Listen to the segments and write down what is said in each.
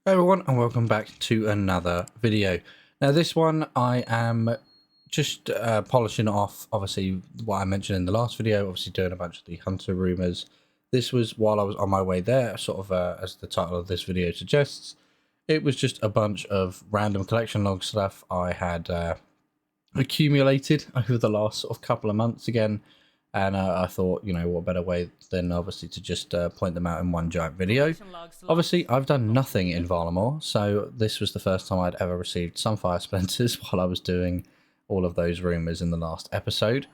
Hey everyone, and welcome back to another video. Now this one I am just polishing off obviously what I mentioned in the last video, obviously doing a bunch of the hunter rumors. This was while I was on my way there, sort of as the title of this video suggests. It was just a bunch of random collection log stuff I had accumulated over the last sort of couple of months again. And I thought, you know, what better way than obviously to just point them out in one giant video. Obviously, I've done nothing in Varlamore, so this was the first time I'd ever received some fire splinters while I was doing all of those rumours in the last episode.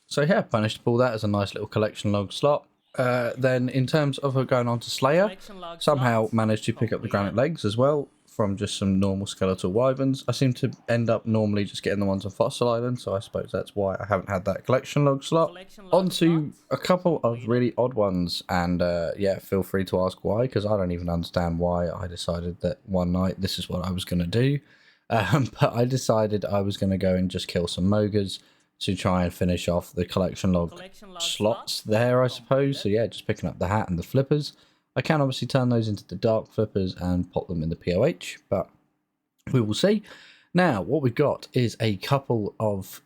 So yeah, managed to pull that as a nice little collection log slot. Then in terms of going on to Slayer, somehow managed to pick up the granite legs as well from just some normal skeletal wyverns. I seem to end up normally just getting the ones on Fossil Island, so I suppose that's why I haven't had that collection log slot. On to a couple of really odd ones, and yeah, feel free to ask why, because I don't even understand why I decided that one night this is what I was going to do. But I decided I was going to go and just kill some Mogres to try and finish off the collection log slots there, I suppose. So yeah, just picking up the hat and the flippers. I can obviously turn those into the dark flippers and pop them in the POH, but we will see. Now, what we've got is a couple of,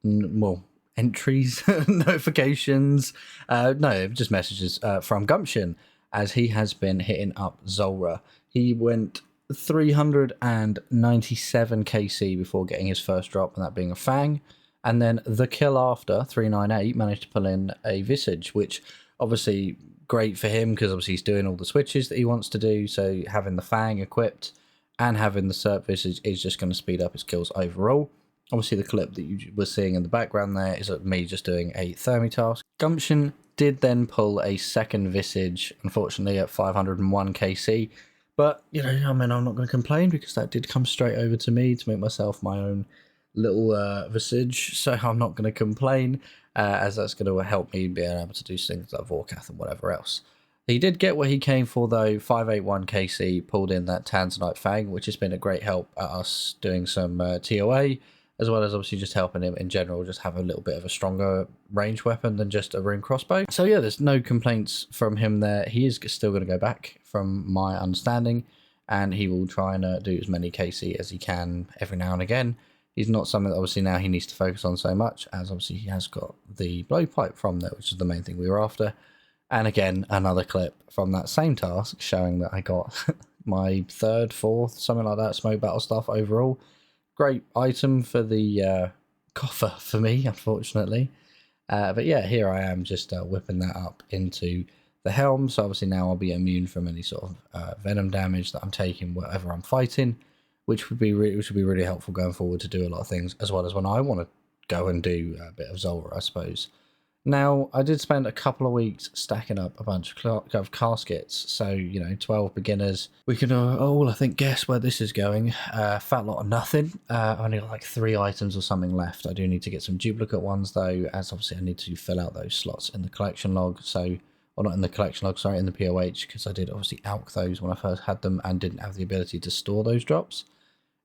well, entries, notifications, no, just messages from Gumption, as he has been hitting up Zulrah. He went 397 KC before getting his first drop, and that being a Fang. And then the kill after, 398, managed to pull in a Visage, which obviously great for him because obviously he's doing all the switches that he wants to do. So having the Fang equipped and having the Serp Visage is just going to speed up his kills overall. Obviously the clip that you were seeing in the background there is of me just doing a Thermi task. Gumption did then pull a second Visage, unfortunately at 501 KC. But, you know, I mean, I'm not going to complain because that did come straight over to me to make myself my own little Visage, so I'm not going to complain, as that's going to help me being able to do things like Vorkath and whatever else. He did get what he came for though, 581 KC, pulled in that Tanzanite Fang, which has been a great help at us doing some TOA, as well as obviously just helping him in general just have a little bit of a stronger range weapon than just a rune crossbow. So yeah, there's no complaints from him there. He is still going to go back from my understanding, and he will try and do as many KC as he can every now and again. He's not something that obviously now he needs to focus on so much, as obviously he has got the blowpipe from there, which is the main thing we were after. And again, another clip from that same task showing that I got my third, fourth, something like that, smoke battle stuff overall. Great item for the coffer for me, unfortunately. But yeah, here I am just whipping that up into the helm. So obviously now I'll be immune from any sort of venom damage that I'm taking wherever I'm fighting, which would be really helpful going forward to do a lot of things, as well as when I want to go and do a bit of Zulrah, I suppose. Now, I did spend a couple of weeks stacking up a bunch of caskets, so, you know, 12 beginners. We can all, I think, guess where this is going. Fat lot of nothing. I've only got like 3 items or something left. I do need to get some duplicate ones, though, as obviously I need to fill out those slots in the collection log, so... Or not in the collection log, sorry, in the POH, because I did obviously alch those when I first had them and didn't have the ability to store those drops.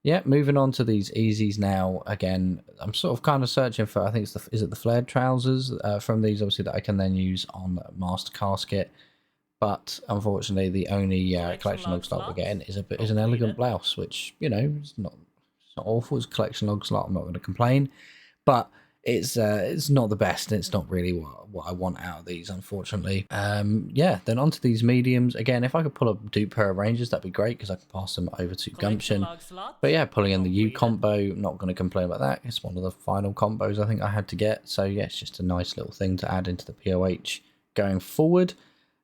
Yeah, moving on to these easies now. Again, I'm sort of kind of searching for, I think it's is it the flared trousers from these, obviously, that I can then use on Master Casket. But unfortunately, the only collection log slot we're getting is an elegant blouse, which, you know, it's not awful. It's a collection log slot. I'm not going to complain, but it's not the best, and it's not really what I want out of these, unfortunately. Yeah, then onto these mediums. Again, if I could pull a dupe pair of Rangers, that'd be great, because I could pass them over to Gumption. But yeah, pulling in the U combo, not going to complain about that. It's one of the final combos I think I had to get. So yeah, it's just a nice little thing to add into the POH going forward.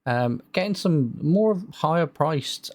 Getting some more higher priced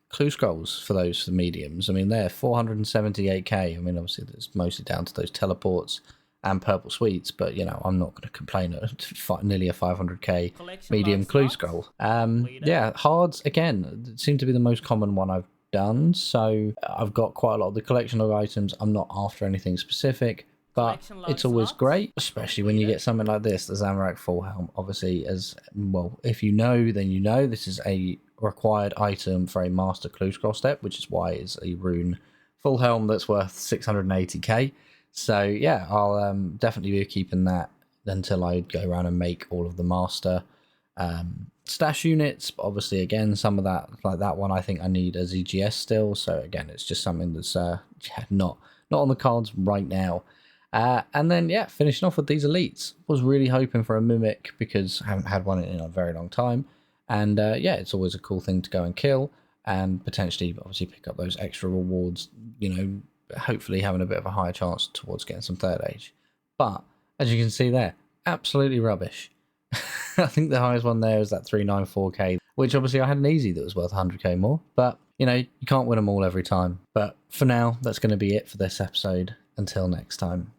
clue scrolls for those mediums. I mean, they're 478k. I mean, obviously, it's mostly down to those teleports and purple sweets, but you know, I'm not going to complain at nearly a 500k medium clue scroll. Yeah, hards again seem to be the most common one I've done. So I've got quite a lot of the collection of items. I'm not after anything specific, but it's always great, especially when you get something like this, the Zamorak Full Helm. Obviously, as well, if you know, then you know this is a required item for a Master Clue Scroll step, which is why it's a rune full helm that's worth 680k. So yeah, I'll definitely be keeping that until I go around and make all of the Master stash units, but obviously again some of that, like that one, I think I need a ZGS still, so again it's just something that's not on the cards right now. And then yeah, finishing off with these elites, was really hoping for a mimic because I haven't had one in a very long time, and yeah, it's always a cool thing to go and kill and potentially obviously pick up those extra rewards, you know, hopefully having a bit of a higher chance towards getting some third age. But as you can see there, absolutely rubbish. I think the highest one there is that 394k, which obviously I had an easy that was worth 100k more, but you know, you can't win them all every time. But for now, that's going to be it for this episode. Until next time.